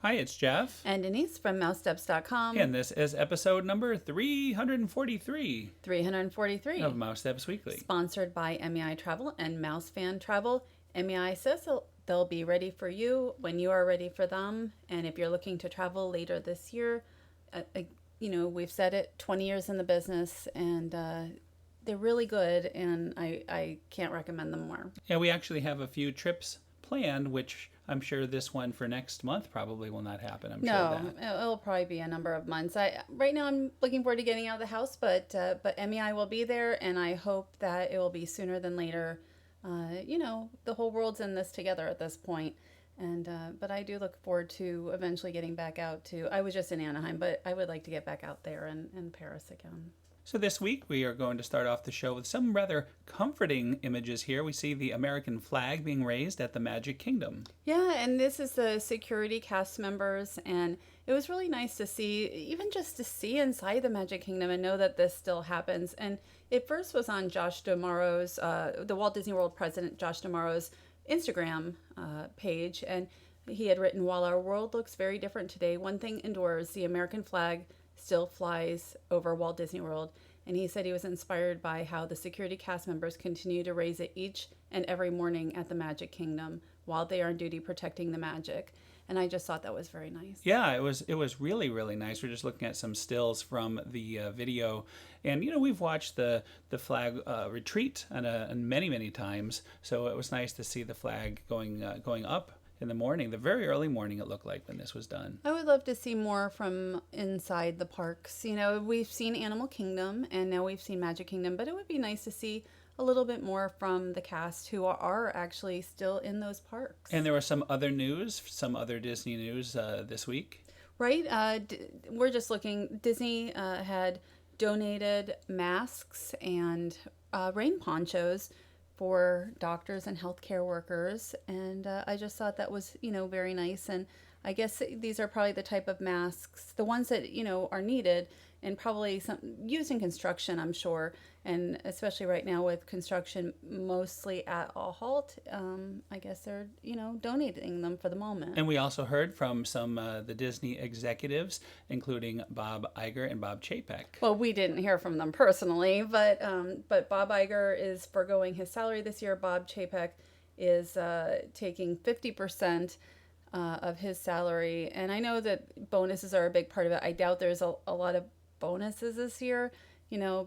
Hi, it's Jeff. And Denise from Mousesteps.com. And this is episode number 343 343. of Mousesteps Weekly. Sponsored by MEI Travel and Mouse Fan Travel. MEI says they'll be ready for you when you are ready for them. And if you're looking to travel later this year, we've said it, 20 years in the business, and they're really good, and I can't recommend them more. Yeah, we actually have a few trips planned, which I'm sure this one for next month probably will not happen. I'm sure that. It'll probably be a number of months. Right now I'm looking forward to getting out of the house, but MEI will be there, and I hope that it will be sooner than later. The whole world's in this together at this point. And but I do look forward to eventually getting back out to, I was just in Anaheim, but I would like to get back out there and Paris again. So this week we are going to start off the show with some rather comforting images here. We see the American flag being raised at the Magic Kingdom. Yeah, and this is the security cast members, and it was really nice to see, even just to see inside the Magic Kingdom and know that this still happens. And it first was on Josh D'Amaro's, the Walt Disney World president, Josh D'Amaro's Instagram page, and he had written, "While our world looks very different today, one thing endures: the American flag still flies over Walt Disney World." And he said he was inspired by how the security cast members continue to raise it each and every morning at the Magic Kingdom while they are on duty protecting the magic. And I just thought that was very nice. Yeah, it was really, really nice. We're just looking at some stills from the video. And, we've watched the flag retreat and many, many times. So it was nice to see the flag going up in the morning, the very early morning it looked like when this was done. I would love to see more from inside the parks. We've seen Animal Kingdom and now we've seen Magic Kingdom, but it would be nice to see a little bit more from the cast who are actually still in those parks. And there was some other news, some other Disney news this week. Right. We're just looking. Disney had donated masks and rain ponchos for doctors and healthcare workers. And I just thought that was, very nice. And I guess these are probably the type of masks, the ones that, are needed and probably some used in construction, I'm sure. And especially right now with construction mostly at a halt, I guess they're, donating them for the moment. And we also heard from some the Disney executives, including Bob Iger and Bob Chapek. Well, we didn't hear from them personally, but Bob Iger is foregoing his salary this year. Bob Chapek is taking 50% of his salary. And I know that bonuses are a big part of it. I doubt there's a lot of bonuses this year,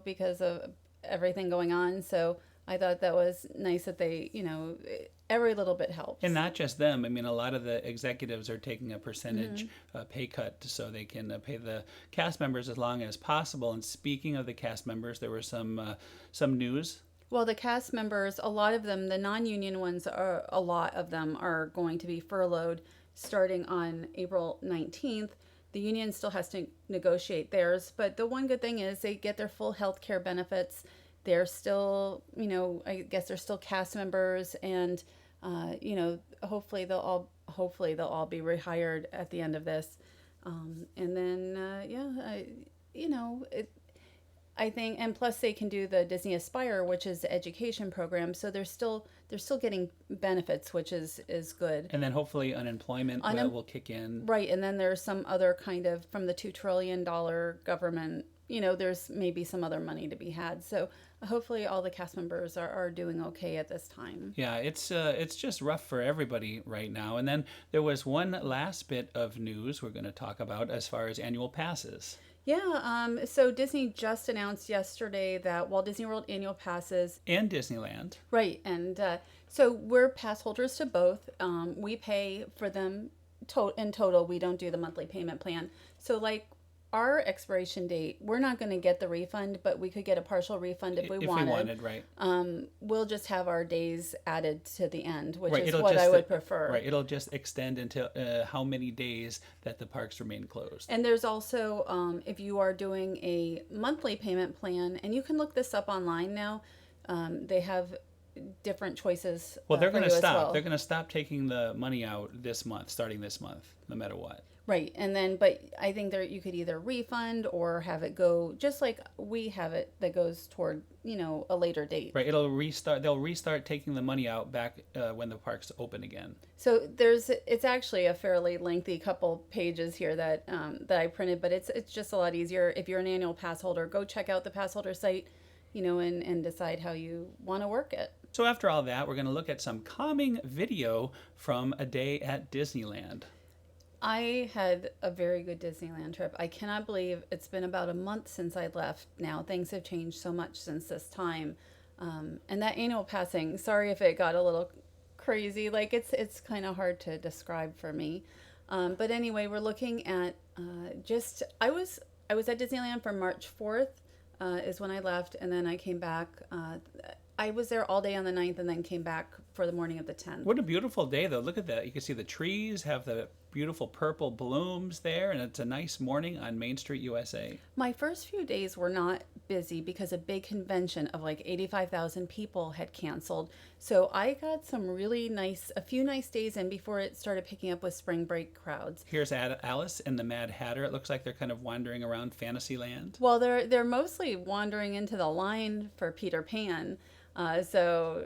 because of everything going on. So I thought that was nice that they, every little bit helps. And not just them. I mean, a lot of the executives are taking a percentage pay cut so they can pay the cast members as long as possible. And speaking of the cast members, there was some news. Well, the cast members, a lot of them, the non-union ones, a lot of them are going to be furloughed starting on April 19th. The union still has to negotiate theirs, but the one good thing is they get their full health care benefits. They're still, I guess they're still cast members, and hopefully they'll all be rehired at the end of this. And then I think, and plus they can do the Disney Aspire, which is the education program. So they're still getting benefits, which is good. And then hopefully unemployment will kick in. Right. And then there's some other kind of, from the $2 trillion government, there's maybe some other money to be had. So hopefully all the cast members are doing okay at this time. Yeah, it's just rough for everybody right now. And then there was one last bit of news we're going to talk about as far as annual passes. Yeah, so Disney just announced yesterday that Walt Disney World annual passes and Disneyland. Right, and so we're pass holders to both. We pay for them in total. We don't do the monthly payment plan. So like our expiration date, we're not going to get the refund, but we could get a partial refund if we wanted. Right. We'll just have our days added to the end, which is what I would prefer. Right. It'll just extend until how many days that the parks remain closed. And there's also, if you are doing a monthly payment plan, and you can look this up online now, they have different choices. Well, they're for going you to as stop. well. They're going to stop taking the money out this month, starting this month, no matter what. Right. And then, but I think there you could either refund or have it go just like we have it that goes toward, a later date. Right. It'll restart. They'll restart taking the money out back when the park's open again. So it's actually a fairly lengthy couple pages here that I printed, but it's just a lot easier. If you're an annual pass holder, go check out the pass holder site, and decide how you want to work it. So after all that, we're going to look at some calming video from a day at Disneyland. I had a very good Disneyland trip. I cannot believe it's been about a month since I left now. Things have changed so much since this time. And that annual passing, sorry if it got a little crazy. Like it's kind of hard to describe for me. But anyway, we're looking at I was at Disneyland for March 4th is when I left, and then I came back. I was there all day on the 9th and then came back for the morning of the 10th. What a beautiful day, though. Look at that. You can see the trees have the beautiful purple blooms there, and it's a nice morning on Main Street, USA. My first few days were not busy because a big convention of like 85,000 people had canceled. So I got a few nice days in before it started picking up with spring break crowds. Here's Alice and the Mad Hatter. It looks like they're kind of wandering around Fantasyland. Well, they're mostly wandering into the line for Peter Pan. So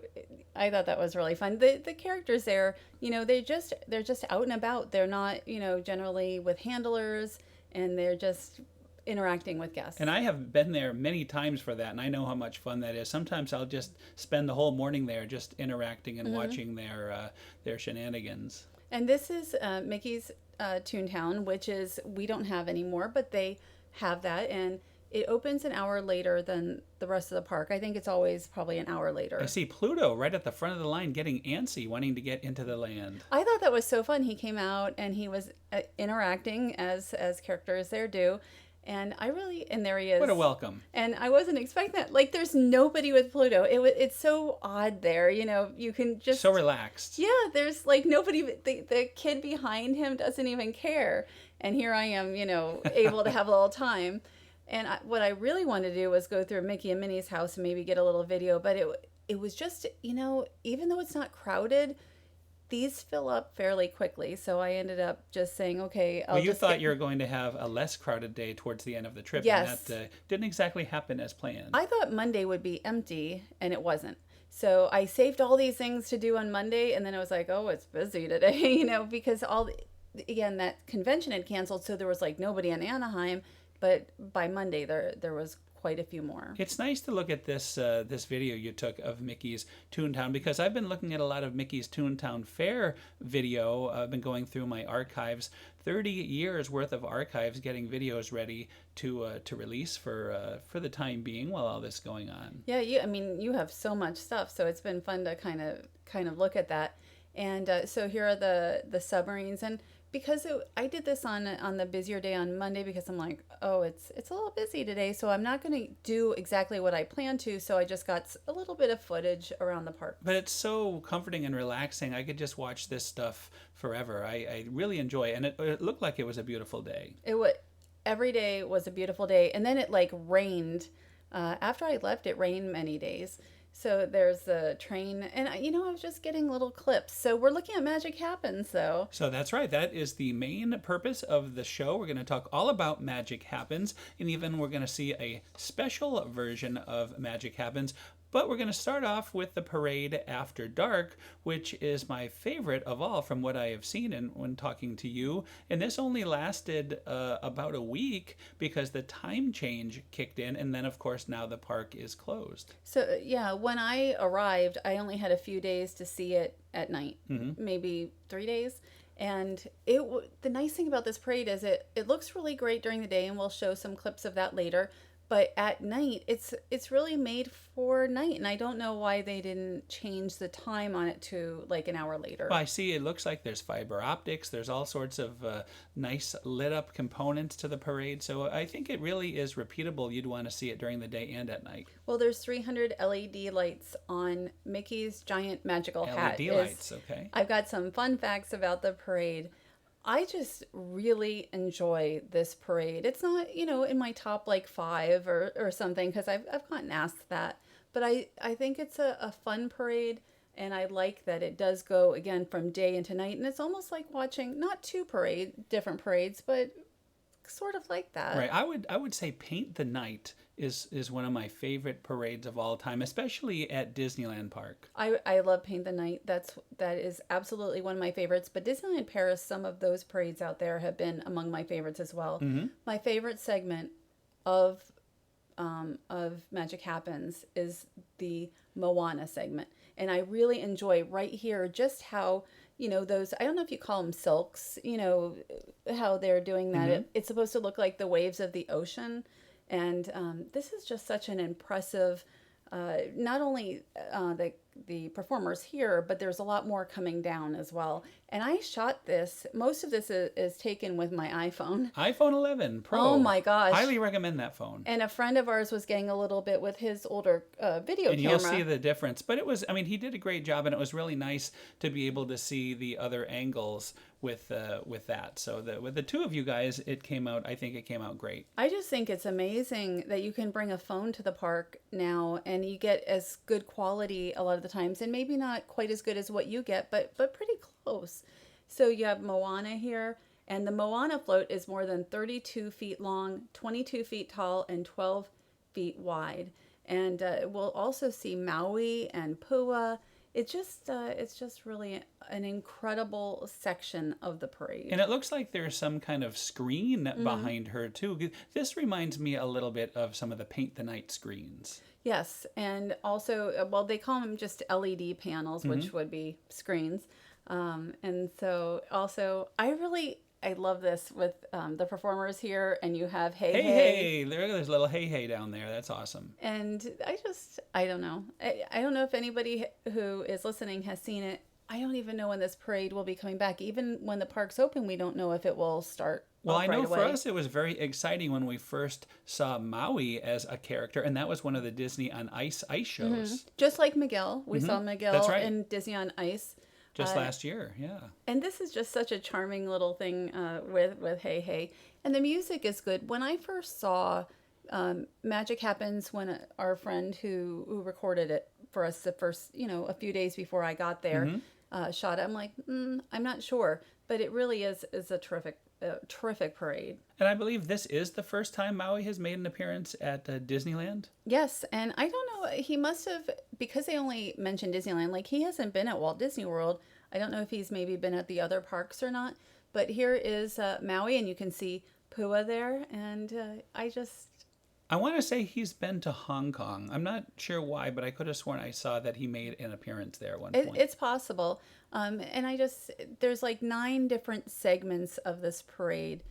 I thought that was really fun. The characters there, they're just out and about. They're not, generally with handlers, and they're just interacting with guests. And I have been there many times for that, and I know how much fun that is. Sometimes I'll just spend the whole morning there just interacting and watching their shenanigans. And this is Mickey's Toontown, which we don't have anymore, but they have that, and it opens an hour later than the rest of the park. I think it's always probably an hour later. I see Pluto right at the front of the line getting antsy, wanting to get into the land. I thought that was so fun. He came out and he was interacting as characters there do. And there he is. What a welcome. And I wasn't expecting that. Like, there's nobody with Pluto. It's so odd there. You can just... So relaxed. Yeah, there's like nobody, the kid behind him doesn't even care. And here I am, able to have a little time. And what I really wanted to do was go through Mickey and Minnie's house and maybe get a little video. But it was just, even though it's not crowded, these fill up fairly quickly. So I ended up just saying, okay, you thought you were going to have a less crowded day towards the end of the trip. Yes. And that didn't exactly happen as planned. I thought Monday would be empty, and it wasn't. So I saved all these things to do on Monday, and then I was like, oh, it's busy today, because that convention had canceled. So there was like nobody in Anaheim. But by Monday, there was quite a few more. It's nice to look at this video you took of Mickey's Toontown, because I've been looking at a lot of Mickey's Toontown Fair video. I've been going through my archives, 30 years worth of archives, getting videos ready to release for the time being while all this is going on. Yeah, you have so much stuff, so it's been fun to kind of look at that. And so here are the submarines, and because I did this on the busier day on Monday, because I'm like, oh, it's a little busy today, so I'm not going to do exactly what I planned to, so I just got a little bit of footage around the park. But it's so comforting and relaxing. I could just watch this stuff forever. I really enjoy it, and it looked like it was a beautiful day. Every day was a beautiful day, and then it rained. After I left, it rained many days. So there's the train, and I was just getting little clips. So we're looking at Magic Happens, though. So that's right. That is the main purpose of the show. We're going to talk all about Magic Happens, and even we're going to see a special version of Magic Happens. But we're going to start off with the parade after dark, which is my favorite of all from what I have seen and when talking to you. And this only lasted about a week because the time change kicked in. And then, of course, now the park is closed. So, yeah, when I arrived, I only had a few days to see it at night, maybe 3 days. And the nice thing about this parade is it looks really great during the day, and we'll show some clips of that later. But at night, it's really made for night, and I don't know why they didn't change the time on it to an hour later. Well, I see it looks like there's fiber optics. There's all sorts of nice lit up components to the parade. So I think it really is repeatable. You'd want to see it during the day and at night. Well, there's 300 LED lights on Mickey's giant magical hat. LED lights, okay. I've got some fun facts about the parade. I just really enjoy this parade. It's not, in my top 5 or something, because I've gotten asked that. But I think it's a fun parade. And I like that it does go again from day into night. And it's almost like watching not two different parades, but sort of like that. Right. I would say Paint the Night is one of my favorite parades of all time, especially at Disneyland Park. I love Paint the Night. That is absolutely one of my favorites. But Disneyland Paris, some of those parades out there have been among my favorites as well. Mm-hmm. My favorite segment of Magic Happens is the Moana segment. And I really enjoy right here just how, those, I don't know if you call them silks, how they're doing that. Mm-hmm. It's supposed to look like the waves of the ocean. And this is just such an impressive, not only the performers here, but there's a lot more coming down as well. And I shot this. Most of this is taken with my iPhone. iPhone 11 Pro. Oh my gosh. Highly recommend that phone. And a friend of ours was getting a little bit with his older video and camera. you'll see the difference. But it was, he did a great job, and it was really nice to be able to see the other angles with that. So with the two of you guys, I think it came out great. I just think it's amazing that you can bring a phone to the park now and you get as good quality a lot of the times, and maybe not quite as good as what you get, but pretty close. So you have Moana here, and the Moana float is more than 32 feet long, 22 feet tall, and 12 feet wide. And we'll also see Maui and Pua. It's just really an incredible section of the parade. And it looks like there's some kind of screen behind her too. This reminds me a little bit of some of the Paint the Night screens. Yes, and also, well, they call them just LED panels, which would be screens. And so also, I love this with the performers here, and you have Hey Hey. There's a little Hey Hey down there. That's awesome. And I don't know. I don't know if anybody who is listening has seen it. I don't even know when this parade will be coming back. Even when the park's open, we don't know if it will start. Well, I know right for away. us it was very exciting when we first saw Maui as a character, and that was one of the Disney on Ice shows. Just like Miguel. We saw Miguel That's right. in Disney on Ice. Just last year, yeah. And this is just such a charming little thing with Hey Hey. And the music is good. When I first saw Magic Happens, when our friend who recorded it for us the first, a few days before I got there, shot it, I'm like, I'm not sure. But it really is a terrific parade. And I believe this is the first time Maui has made an appearance at Disneyland. Yes, and I don't know, he must have, because they only mentioned Disneyland, like he hasn't been at Walt Disney World. I don't know if he's maybe been at the other parks or not, but here is Maui, and you can see Pua there, and I want to say he's been to Hong Kong. I'm not sure why, but I could have sworn I saw that he made an appearance there at one point. It's possible. And there's like 9 different segments of this parade,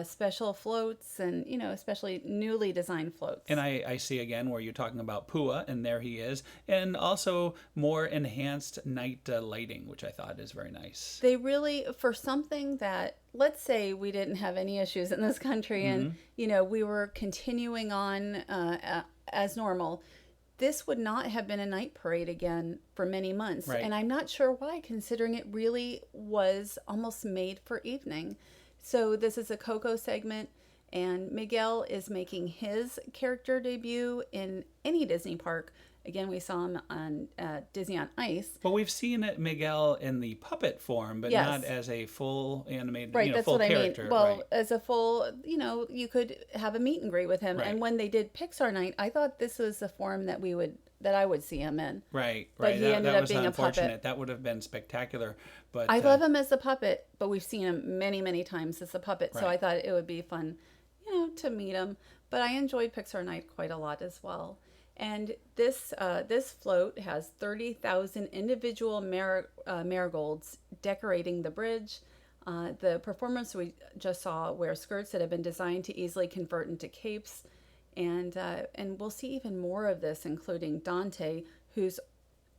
special floats and, especially newly designed floats. And I see again where you're talking about Pua, and there he is. And also more enhanced night lighting, which I thought is very nice. They really, for something that, let's say we didn't have any issues in this country and, we were continuing on as normal, this would not have been a night parade again for many months. Right. And I'm not sure why, considering it really was almost made for evening. So this is a Coco segment, and Miguel is making his character debut in any Disney park. Again, we saw him on Disney on Ice. Well, we've seen Miguel in the puppet form, but not as a full animated, right, that's full what character. I mean. Well, right. as a full, you could have a meet and greet with him. Right. And when they did Pixar Night, I thought this was the form that I would see him in. Right. But he ended that up was being a unfortunate. puppet. That would have been spectacular. But I love him as a puppet, but we've seen him many, many times as a puppet. So Right. I thought it would be fun, to meet him. But I enjoyed Pixar Night quite a lot as well. And this float has 30,000 individual marigolds decorating the bridge. The performance we just saw wear skirts that have been designed to easily convert into capes. And we'll see even more of this, including Dante, who's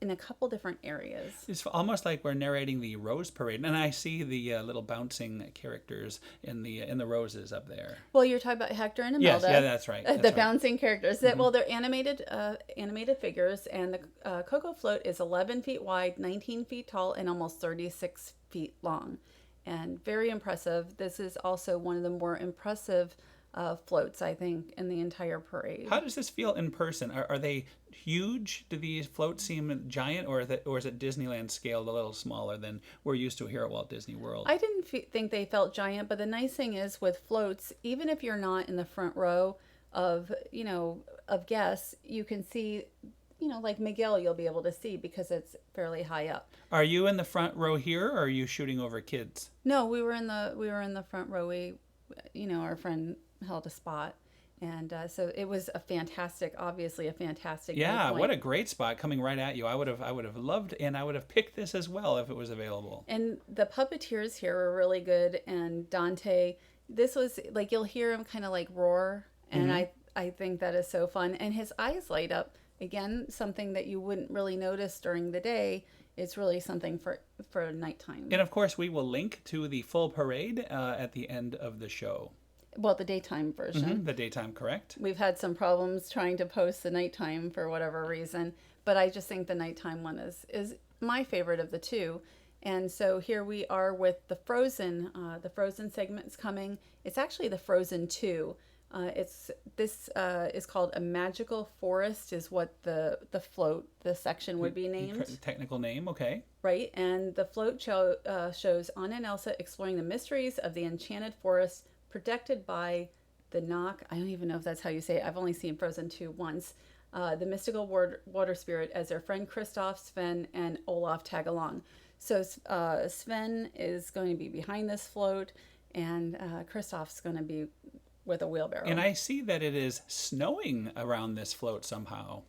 in a couple different areas. It's almost like we're narrating the Rose Parade, and I see the little bouncing characters in the roses up there. Well, you're talking about Hector and Imelda. Yes, yeah, that's right. That's the right. bouncing characters. Well, they're animated figures, and the Coco float is 11 feet wide, 19 feet tall, and almost 36 feet long, and very impressive. This is also one of the more impressive floats, I think, in the entire parade. How does this feel in person? Are they huge? Do these floats seem giant, or is it Disneyland scaled a little smaller than we're used to here at Walt Disney World? I didn't think they felt giant, but the nice thing is with floats, even if you're not in the front row of, of guests, you can see, like Miguel, you'll be able to see because it's fairly high up. Are you in the front row here, or are you shooting over kids? No, we were in the front row. Our friend held a spot. And so it was obviously a fantastic. Yeah, what a great spot coming right at you. I would have loved, and I would have picked this as well if it was available. And the puppeteers here were really good. And Dante, this was like, you'll hear him kind of like roar. And I think that is so fun. And his eyes light up. Again, something that you wouldn't really notice during the day. It's really something for nighttime. And of course, we will link to the full parade at the end of the show. Well, the daytime version. The daytime, correct. We've had some problems trying to post the nighttime for whatever reason, but I just think the nighttime one is my favorite of the two. And so here we are with the Frozen segment's coming. It's actually the Frozen 2. This is called A Magical Forest is what the section would be named. Technical name, okay. Right, and the float shows Anna and Elsa exploring the mysteries of the enchanted forest protected by the Knock. I don't even know if that's how you say it. I've only seen Frozen 2 once. The mystical water spirit as their friend Kristoff, Sven, and Olaf tag along. So Sven is going to be behind this float, and Kristoff's going to be with a wheelbarrow. And I see that it is snowing around this float somehow.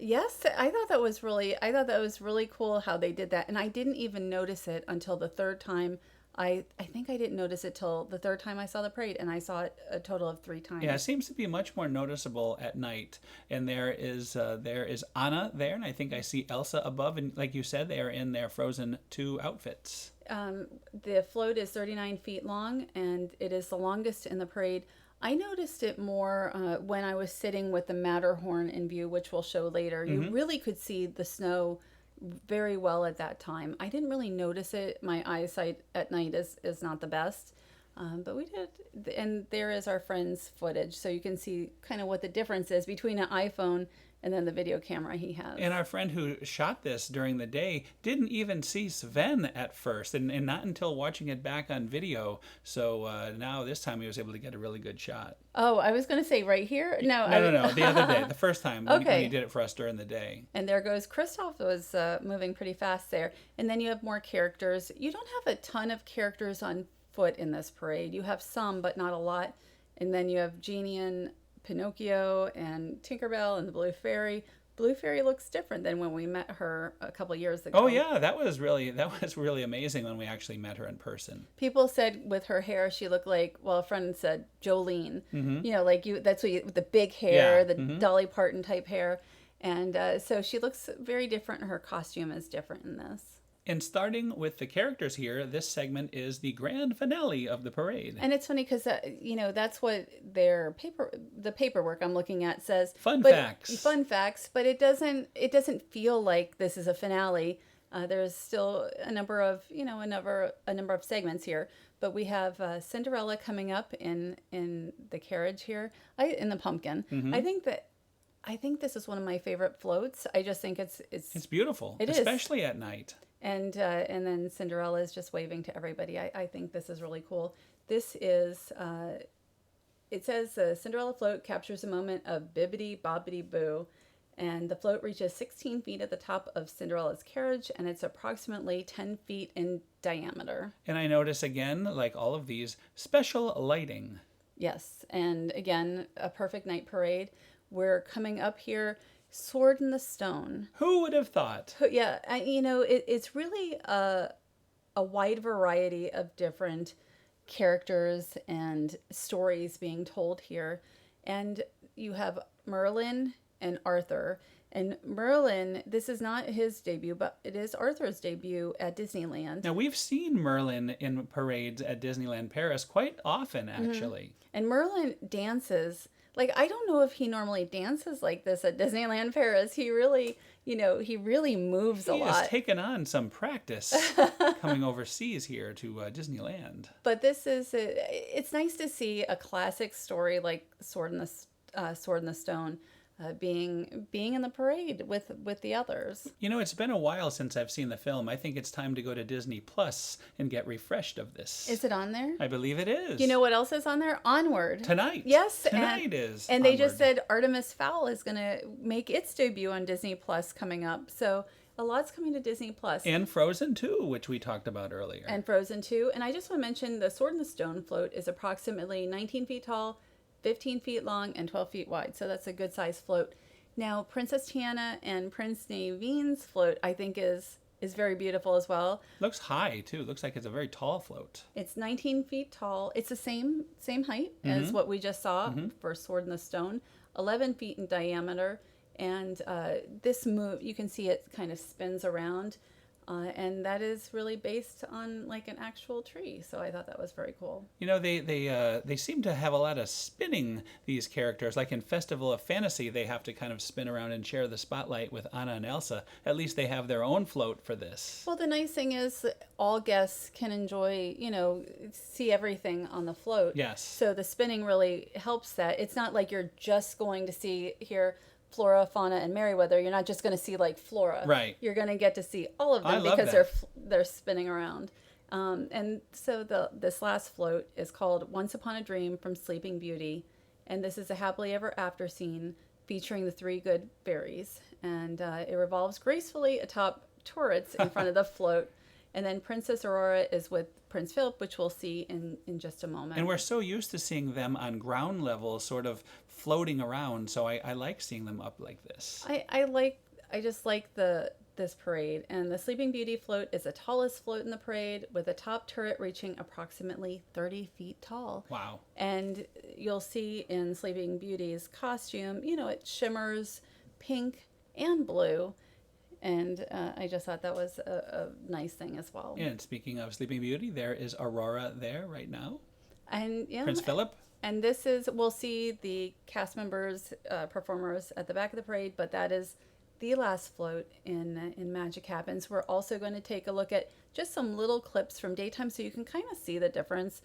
Yes, I thought that was really cool how they did that, and I didn't even notice it until the third time. I think I didn't notice it till the third time I saw the parade, and I saw it a total of 3 times. Yeah, it seems to be much more noticeable at night. And there is Anna there, and I think I see Elsa above. And like you said, they are in their Frozen 2 outfits. The float is 39 feet long, and it is the longest in the parade. I noticed it more when I was sitting with the Matterhorn in view, which we'll show later. You really could see the snow very well at that time. I didn't really notice it. My eyesight at night is not the best. But we did, and there is our friend's footage, so you can see kind of what the difference is between an iPhone and then the video camera he has. And our friend who shot this during the day didn't even see Sven at first, and not until watching it back on video. So now this time he was able to get a really good shot. Oh, I was going to say right here? No, the other day, the first time when he did it for us during the day. And there goes Kristoff was moving pretty fast there. And then you have more characters. You don't have a ton of characters on foot in this parade. You have some, but not a lot. And then you have Genie and Pinocchio and Tinkerbell and the Blue Fairy. Blue Fairy looks different than when we met her a couple years ago. Oh yeah, that was really amazing when we actually met her in person. People said with her hair she looked like, well, a friend said Jolene. Like that's with the big hair, the Dolly Parton type hair. And so she looks very different. Her costume is different in this. And starting with the characters here, this segment is the grand finale of the parade. And it's funny because that's what the paperwork I'm looking at says. Fun facts, but it doesn't feel like this is a finale. There's still a number of segments here, but we have Cinderella coming up in the carriage here, in the pumpkin. I think this is one of my favorite floats. I just think it's beautiful, especially at night. And then Cinderella is just waving to everybody. I think this is really cool. This is, it says the Cinderella float captures a moment of bibbidi bobbidi boo. And the float reaches 16 feet at the top of Cinderella's carriage, and it's approximately 10 feet in diameter. And I notice again, like all of these, special lighting. Yes, and again, a perfect night parade. We're coming up here. Sword in the Stone. Who would have thought? Yeah, it's really a wide variety of different characters and stories being told here. And you have Merlin and Arthur. And Merlin, this is not his debut, but it is Arthur's debut at Disneyland. Now, we've seen Merlin in parades at Disneyland Paris quite often, actually. And Merlin dances. Like, I don't know if he normally dances like this at Disneyland Paris. He really, he really moves a lot. He has taken on some practice coming overseas here to Disneyland. But it's nice to see a classic story like Sword in the Stone being in the parade with the others. It's been a while since I've seen the film. I think it's time to go to Disney Plus and get refreshed of this. Is it on there? I believe it is. You know what else is on there? Onward. Tonight. Yes. Tonight is And Onward. they just said Artemis Fowl is going to make its debut on Disney Plus coming up. So a lot's coming to Disney Plus. And Frozen 2, which we talked about earlier. And Frozen 2. And I just want to mention the Sword in the Stone float is approximately 19 feet tall, 15 feet long, and 12 feet wide. So that's a good size float. Now, Princess Tiana and Prince Navin's float, I think, is very beautiful as well. Looks high, too. Looks like it's a very tall float. It's 19 feet tall. It's the same height as what we just saw for Sword in the Stone, 11 feet in diameter. And this move, you can see it kind of spins around. And that is really based on like an actual tree. So I thought that was very cool. They seem to have a lot of spinning, these characters. Like in Festival of Fantasy, they have to kind of spin around and share the spotlight with Anna and Elsa. At least they have their own float for this. Well, the nice thing is that all guests can enjoy, see everything on the float. Yes. So the spinning really helps that. It's not like you're just going to see here Flora, Fauna, and Merryweather. You're not just going to see like Flora. Right. You're going to get to see all of them I love because that. they're spinning around. And so this last float is called Once Upon a Dream from Sleeping Beauty, and this is a happily ever after scene featuring the three good fairies, and it revolves gracefully atop turrets in front of the float. And then Princess Aurora is with Prince Philip, which we'll see in just a moment. And we're so used to seeing them on ground level, sort of floating around. So I like seeing them up like this. I just like this parade. And the Sleeping Beauty float is the tallest float in the parade, with a top turret reaching approximately 30 feet tall. Wow. And you'll see in Sleeping Beauty's costume, it shimmers pink and blue. And I just thought that was a nice thing as well. And speaking of Sleeping Beauty, there is Aurora there right now. And Prince Philip. And we'll see the cast members, performers at the back of the parade, but that is the last float in Magic Happens. We're also going to take a look at just some little clips from daytime so you can kind of see the difference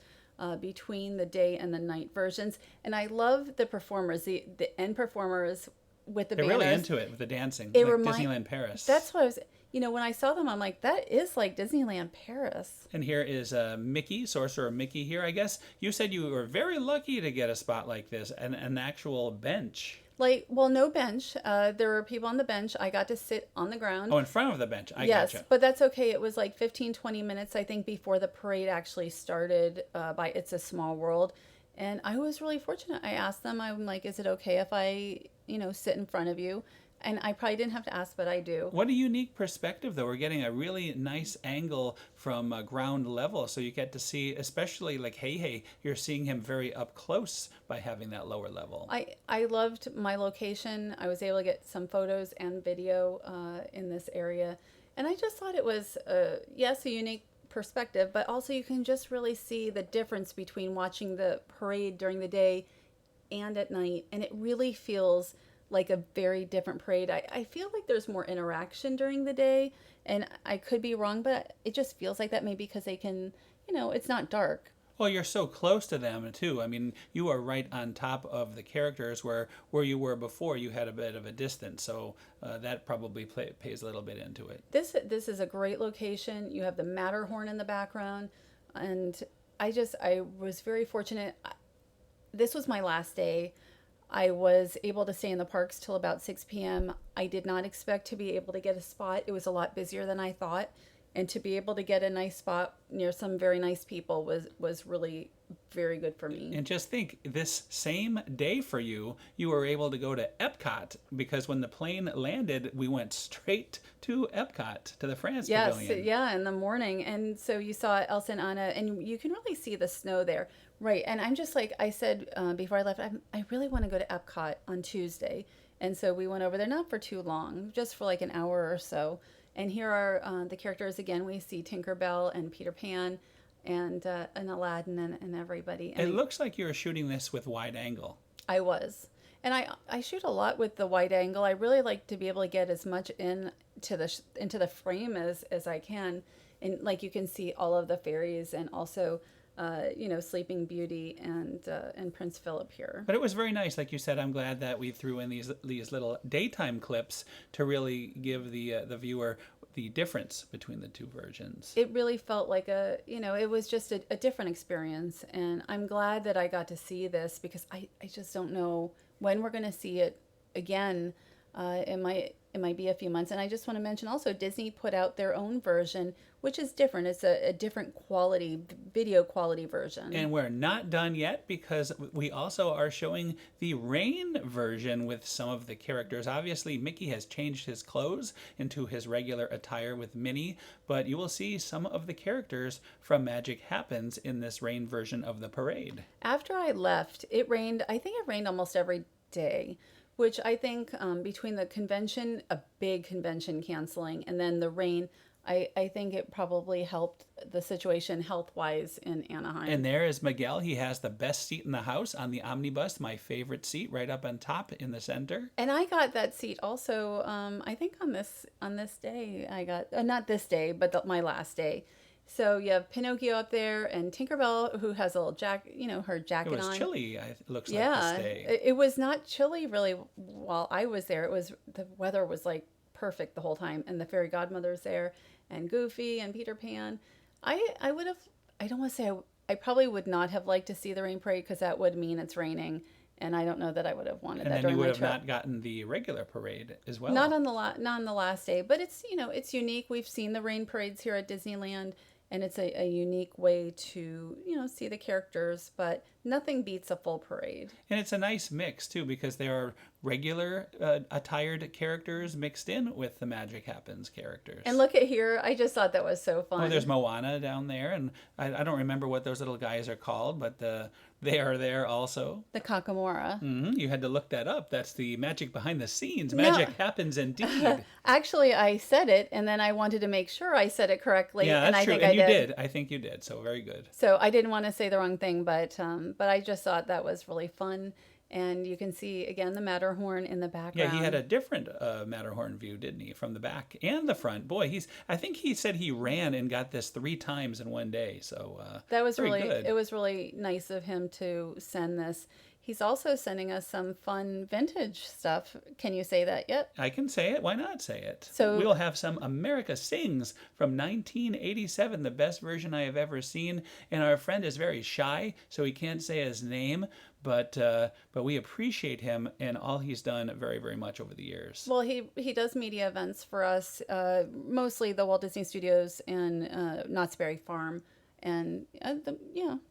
between the day and the night versions. And I love the performers, the end performers with the They're banners. really into it with the dancing, Disneyland Paris. That's what I was, when I saw them, I'm like, that is like Disneyland Paris. And here is Mickey, Sorcerer Mickey here. I guess you said you were very lucky to get a spot like this, an actual bench. No bench. There were people on the bench. I got to sit on the ground. Oh, in front of the bench. Yes, Gotcha. but that's okay. It was like 15, 20 minutes, I think, before the parade actually started by It's a Small World. And I was really fortunate. I asked them, I'm like, is it okay if I, sit in front of you? And I probably didn't have to ask, but I do. What a unique perspective, though. We're getting a really nice angle from ground level. So you get to see, especially like Hey, you're seeing him very up close by having that lower level. I loved my location. I was able to get some photos and video in this area. And I just thought it was, a unique perspective, but also you can just really see the difference between watching the parade during the day and at night. And it really feels like a very different parade. I feel like there's more interaction during the day, and I could be wrong, but it just feels like that, maybe because they can, it's not dark. Well, you're so close to them, too. I mean, you are right on top of the characters where you were before. You had a bit of a distance, so that probably pays a little bit into it. This is a great location. You have the Matterhorn in the background, and I was very fortunate. This was my last day. I was able to stay in the parks till about 6 p.m. I did not expect to be able to get a spot. It was a lot busier than I thought. And to be able to get a nice spot near some very nice people was really very good for me. And just think, this same day for you were able to go to Epcot, because when the plane landed, we went straight to Epcot, to the France Pavilion. Yeah, in the morning. And so you saw Elsa and Anna, and you can really see the snow there. Right, and I'm just like, I said before I left, I really want to go to Epcot on Tuesday. And so we went over there not for too long, just for like an hour or so. And here are the characters again. We see Tinkerbell and Peter Pan and Aladdin and everybody. And It looks like you were shooting this with wide angle. I was. And I shoot a lot with the wide angle. I really like to be able to get as much into the frame as I can. And like you can see all of the fairies and also Sleeping Beauty and Prince Philip here. But it was very nice, like you said. I'm glad that we threw in these little daytime clips to really give the viewer the difference between the two versions. It really felt like it was just a different experience, and I'm glad that I got to see this because I just don't know when we're going to see it again. It might be a few months. And I just want to mention also Disney put out their own version, which is different. It's a different quality, video quality version. And we're not done yet because we also are showing the rain version with some of the characters. Obviously, Mickey has changed his clothes into his regular attire with Minnie, but you will see some of the characters from Magic Happens in this rain version of the parade. After I left, it rained. I think it rained almost every day, which I think between the convention, a big convention canceling, and then the rain, I think it probably helped the situation health-wise in Anaheim. And there is Miguel. He has the best seat in the house on the omnibus, my favorite seat, right up on top in the center. And I got that seat also, I think on this day, I got, not this day, but my last day. So you have Pinocchio up there and Tinkerbell, who has a little jacket, her jacket on. It was chilly, it looks like, this day. It was not chilly really while I was there. The weather was like perfect the whole time, and the fairy godmother's there, and Goofy and Peter Pan. I don't want to say I probably would not have liked to see the rain parade because that would mean it's raining, and I don't know that I would have wanted that during my trip. And then you would have not gotten the regular parade as well. Not on the last day, but it's it's unique. We've seen the rain parades here at Disneyland. And it's a unique way to, see the characters, but nothing beats a full parade. And it's a nice mix, too, because there are regular attired characters mixed in with the Magic Happens characters. And look at here. I just thought that was so fun. Oh, there's Moana down there, and I don't remember what those little guys are called, but they are there also. The Kakamora. Mm-hmm. You had to look that up. That's the magic behind the scenes. Magic happens indeed. Actually, I said it, and then I wanted to make sure I said it correctly. Yeah, that's true. I think you did. I think you did. So very good. So I didn't want to say the wrong thing, but I just thought that was really fun. And you can see, again, the Matterhorn in the background. Yeah, he had a different Matterhorn view, didn't he? From the back and the front. Boy, I think he said he ran and got this 3 times in one day. So that was very really good. It was really nice of him to send this. He's also sending us some fun vintage stuff. Can you say that yet? I can say it. Why not say it? So we'll have some America Sings from 1987, the best version I have ever seen. And our friend is very shy, so he can't say his name. But we appreciate him and all he's done very, very much over the years. Well, he does media events for us, mostly the Walt Disney Studios and Knott's Berry Farm. And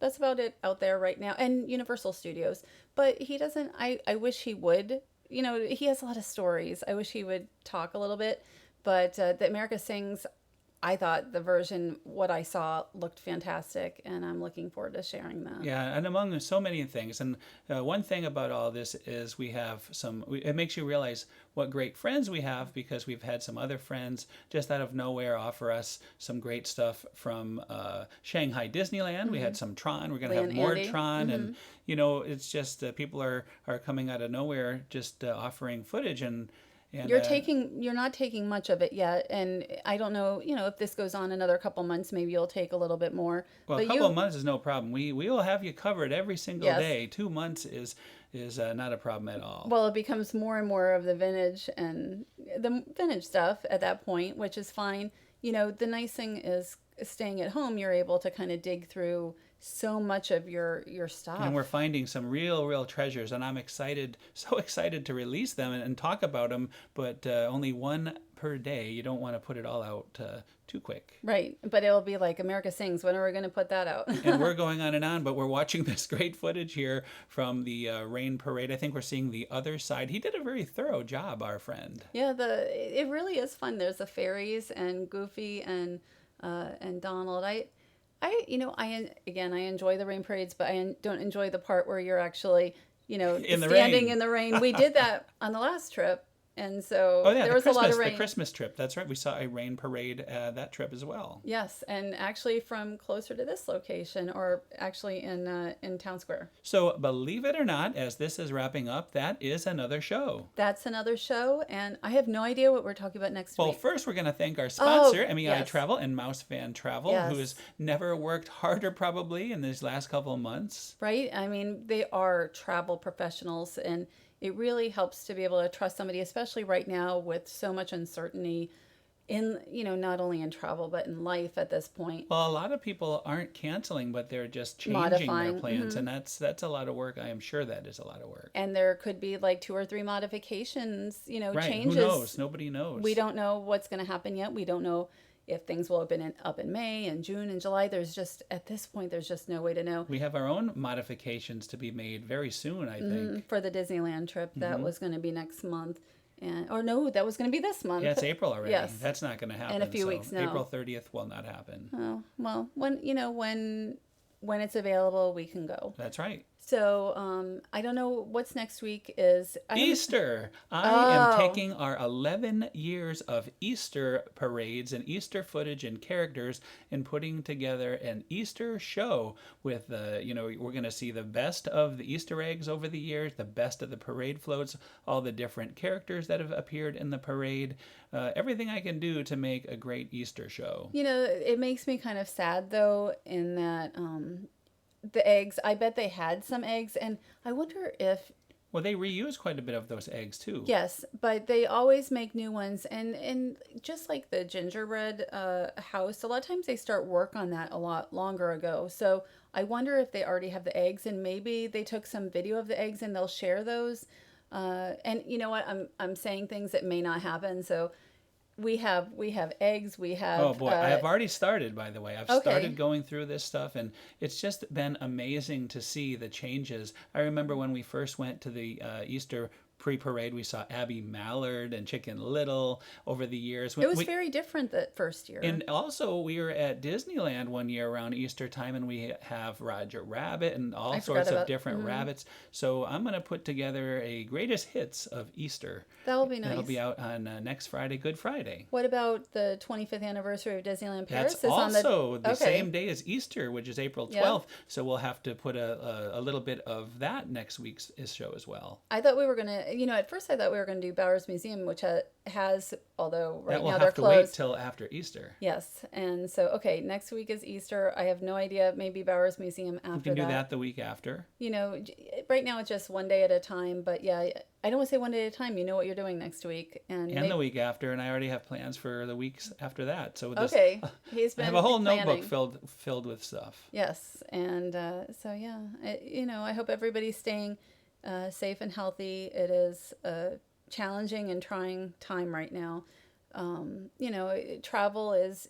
that's about it out there right now. And Universal Studios. But he doesn't, I wish he would. He has a lot of stories. I wish he would talk a little bit. But the America Sings, I thought the version, what I saw, looked fantastic, and I'm looking forward to sharing that. Yeah, and among so many things. And one thing about all this is we have it makes you realize what great friends we have, because we've had some other friends just out of nowhere offer us some great stuff from Shanghai Disneyland. Mm-hmm. We had some Tron. We're going to have more Andy. Tron. Mm-hmm. And, it's just people are coming out of nowhere just offering footage. And you're not taking much of it yet, and I don't know, if this goes on another couple months, maybe you'll take a little bit more. Well, a couple of months is no problem. We will have you covered every single day. 2 months is not a problem at all. Well, it becomes more and more of the vintage stuff at that point, which is fine. The nice thing is staying at home, you're able to kind of dig through so much of your stuff. And we're finding some real treasures, and I'm so excited to release them and talk about them, but only one per day. You don't want to put it all out too quick. Right, but it'll be like America Sings. When are we going to put that out? And we're going on and on, but we're watching this great footage here from the rain parade. I think we're seeing the other side. He did a very thorough job, our friend. Yeah, it really is fun. There's the fairies and Goofy and Donald. I enjoy the rain parades, but I don't enjoy the part where you're actually, In the standing rain. in the rain. We did that on the last trip. And so Oh yeah, there was a lot of the rain. Christmas trip. That's right. We saw a rain parade that trip as well. Yes, and actually from closer to this location, or actually in Town Square. So believe it or not, as this is wrapping up, that is another show. That's another show, and I have no idea what we're talking about next Well, week. first we're going to thank our sponsor, MEI yes. Travel and Mouse Van Travel, Yes. who has never worked harder probably in these last couple of months. Right? I mean, they are travel professionals, and it really helps to be able to trust somebody, especially right now with so much uncertainty in, not only in travel, but in life at this point. Well, a lot of people aren't canceling, but they're just changing Modifying, their plans, and that's a lot of work. I am sure that is a lot of work. And there could be like 2 or 3 modifications, Right. changes. Who knows? Nobody knows. We don't know what's going to happen yet. We don't know if things will open up in May and June and July. At this point, there's just no way to know. We have our own modifications to be made very soon, I think. For the Disneyland trip, that was going to be next month. No, that was going to be this month. Yeah, it's April already. Yes. That's not going to happen. In a few weeks now. April 30th will not happen. Oh, well, when it's available, we can go. That's right. So I don't know what's next week is. Easter. I am taking our 11 years of Easter parades and Easter footage and characters and putting together an Easter show with we're going to see the best of the Easter eggs over the years, the best of the parade floats, all the different characters that have appeared in the parade, everything I can do to make a great Easter show. It makes me kind of sad though, in that the eggs, I bet they had some eggs, and I wonder if... Well, they reuse quite a bit of those eggs, too. Yes, but they always make new ones, and just like the gingerbread house, a lot of times they start work on that a lot longer ago. So I wonder if they already have the eggs, and maybe they took some video of the eggs and they'll share those. And you know what? I'm saying things that may not happen, so... We have eggs. We have. Oh boy, I have already started. By the way, I've started going through this stuff, and it's just been amazing to see the changes. I remember when we first went to the Easter pre-parade, we saw Abby Mallard and Chicken Little over the years. It was very different that first year. And also, we were at Disneyland one year around Easter time, and we have Roger Rabbit and all sorts of different rabbits. So I'm going to put together a greatest hits of Easter. That'll be nice. That'll be out on next Friday, Good Friday. What about the 25th anniversary of Disneyland Paris? That's also the same day as Easter, which is April 12th. Yeah. So we'll have to put a little bit of that next week's show as well. I thought we were going to, at first I thought we were going to do Bowers Museum, which has, although right now they're closed. That will have to wait till after Easter. Yes. And so, next week is Easter. I have no idea. Maybe Bowers Museum after that. We can do that the week after. Right now it's just one day at a time. But yeah, I don't want to say one day at a time. You know what you're doing next week. And the week after. And I already have plans for the weeks after that. So he's been I have a whole planning. notebook filled with stuff. Yes. And so, yeah, I hope everybody's staying safe and healthy. It is a challenging and trying time right now. Travel is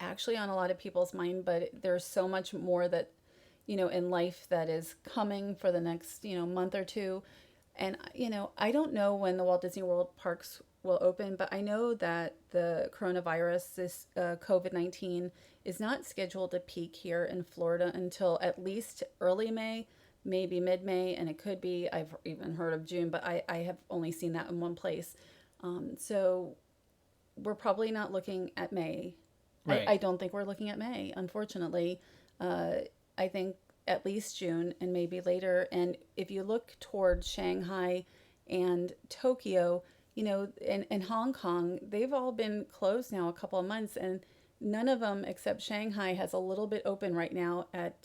actually on a lot of people's mind, but there's so much more that in life that is coming for the next month or two. And I don't know when the Walt Disney World parks will open, but I know that the coronavirus, this COVID-19, is not scheduled to peak here in Florida until at least early May, maybe mid-May, and it could be, I've even heard of June, but I have only seen that in one place. So we're probably not looking at May. Right. I don't think we're looking at May, unfortunately. I think at least June and maybe later. And if you look towards Shanghai and Tokyo, and Hong Kong, they've all been closed now a couple of months, and none of them except Shanghai has a little bit open right now at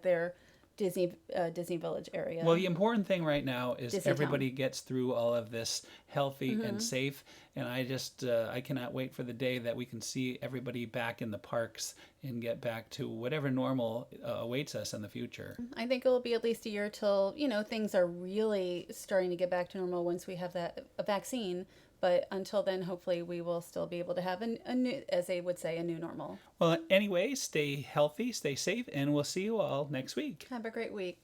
their Disney Village area. Well, the important thing right now is everybody gets through all of this healthy and safe. And I cannot wait for the day that we can see everybody back in the parks and get back to whatever normal awaits us in the future. I think it'll be at least a year till, things are really starting to get back to normal once we have a vaccine. But until then, hopefully, we will still be able to have a new, as they would say, a new normal. Well, anyway, stay healthy, stay safe, and we'll see you all next week. Have a great week.